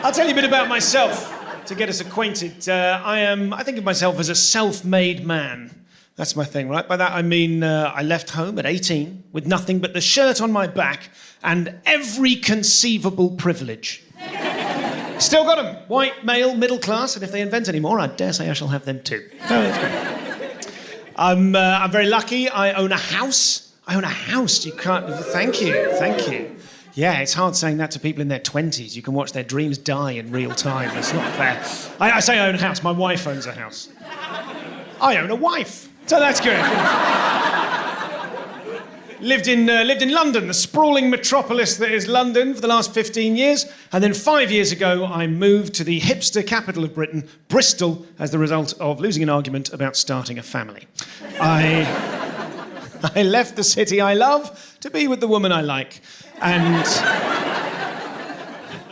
I'll tell you a bit about myself to get us acquainted. I think of myself as a self-made man. That's my thing, right? By that I mean I left home at 18 with nothing but the shirt on my back and every conceivable privilege. Still got them. White, male, middle class, and if they invent any more, I dare say I shall have them too. Oh, that's great. I'm very lucky. I own a house. You can't... Thank you. Yeah, it's hard saying that to people in their 20s. You can watch their dreams die in real time. It's not fair. I say I own a house. My wife owns a house. I own a wife. So that's good. Lived in London, the sprawling metropolis that is London, for the last 15 years. And then 5 years ago, I moved to the hipster capital of Britain, Bristol, as the result of losing an argument about starting a family. I left the city I love to be with the woman I like. And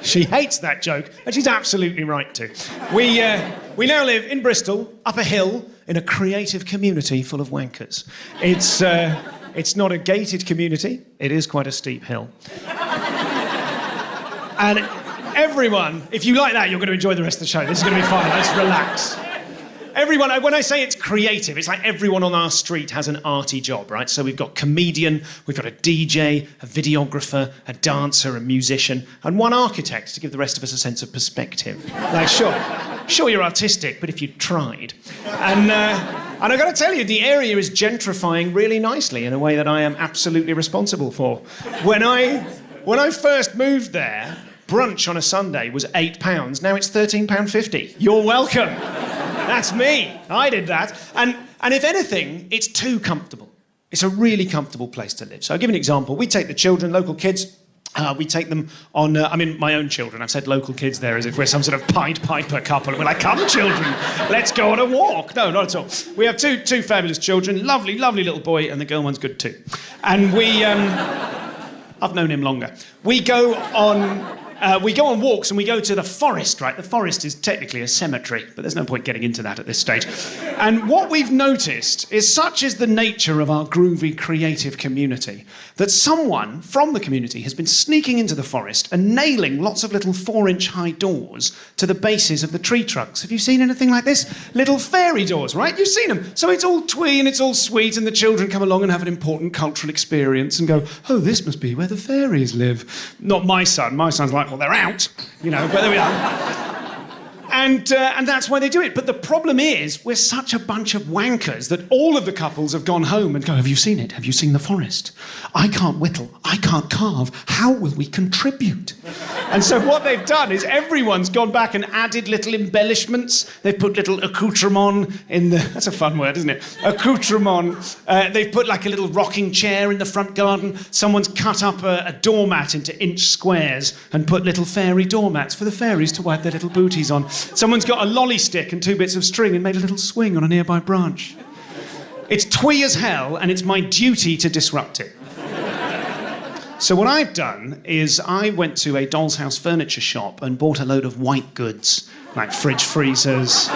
she hates that joke, and she's absolutely right to. We now live in Bristol, up a hill, in a creative community full of wankers. It's not a gated community. It is quite a steep hill. And everyone, if you like that, you're going to enjoy the rest of the show. This is going to be fun. Let's relax. Everyone, when I say it's creative, it's like everyone on our street has an arty job, right? So we've got comedian, we've got a DJ, a videographer, a dancer, a musician, and one architect to give the rest of us a sense of perspective. Like, sure you're artistic, but if you tried. And I've got to tell you, the area is gentrifying really nicely in a way that I am absolutely responsible for. When I first moved there, brunch on a Sunday was £8. Now it's £13.50. You're welcome. That's me. I did that. And if anything, it's too comfortable. It's a really comfortable place to live. So I'll give you an example. We take the children, local kids, we take them on... my own children. I've said local kids there as if we're some sort of Pied Piper couple. We're like, come, children, let's go on a walk. No, not at all. We have two fabulous children, lovely, lovely little boy, and the girl one's good too. And we... I've known him longer. We go on walks and we go to the forest, right? The forest is technically a cemetery, but there's no point getting into that at this stage. And what we've noticed is such is the nature of our groovy, creative community that someone from the community has been sneaking into the forest and nailing lots of little 4-inch high doors to the bases of the tree trunks. Have you seen anything like this? Little fairy doors, right? You've seen them. So it's all twee and it's all sweet and the children come along and have an important cultural experience and go, oh, this must be where the fairies live. Not my son. My son's like, well, they're out, but there we are. And that's why they do it. But the problem is, we're such a bunch of wankers that all of the couples have gone home and go, have you seen it? Have you seen the forest? I can't whittle. I can't carve. How will we contribute? And so what they've done is everyone's gone back and added little embellishments. They've put little accoutrement in the... That's a fun word, isn't it? Accoutrement. They've put like a little rocking chair in the front garden. Someone's cut up a doormat into inch squares and put little fairy doormats for the fairies to wipe their little booties on. Someone's got a lolly stick and 2 bits of string and made a little swing on a nearby branch. It's twee as hell, and it's my duty to disrupt it. So what I've done is I went to a doll's house furniture shop and bought a load of white goods, like fridge freezers,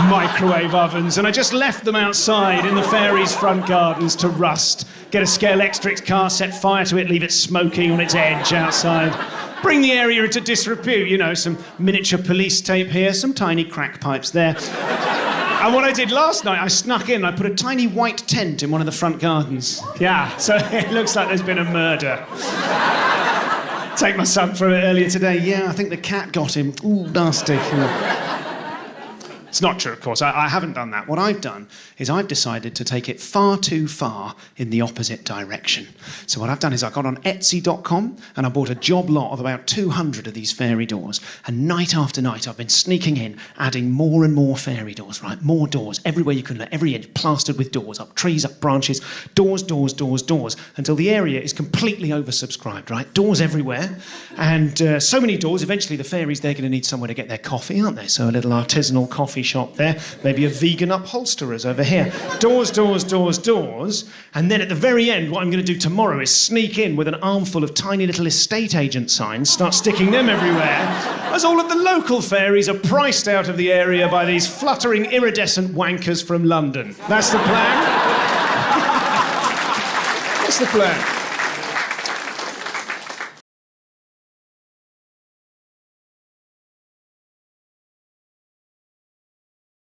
microwave ovens, and I just left them outside in the fairies' front gardens to rust. Get a Scalextric car, set fire to it, leave it smoking on its edge outside. Bring the area into disrepute, some miniature police tape here, some tiny crack pipes there. And what I did last night, I snuck in, I put a tiny white tent in one of the front gardens. Yeah, so it looks like there's been a murder. Take my son for it earlier today. Yeah, I think the cat got him. Ooh, nasty. It's not true, of course. I haven't done that. What I've done is I've decided to take it far too far in the opposite direction. So what I've done is I got on Etsy.com and I bought a job lot of about 200 of these fairy doors. And night after night, I've been sneaking in, adding more and more fairy doors, right? More doors, everywhere you can, every inch plastered with doors, up trees, up branches, doors, until the area is completely oversubscribed, right? Doors everywhere. And so many doors, eventually the fairies, they're going to need somewhere to get their coffee, aren't they? So a little artisanal coffee shop there, maybe a vegan upholsterers over here. Doors, and then at the very end, what I'm going to do tomorrow is sneak in with an armful of tiny little estate agent signs, start sticking them everywhere, as all of the local fairies are priced out of the area by these fluttering iridescent wankers from London. That's the plan. That's the plan.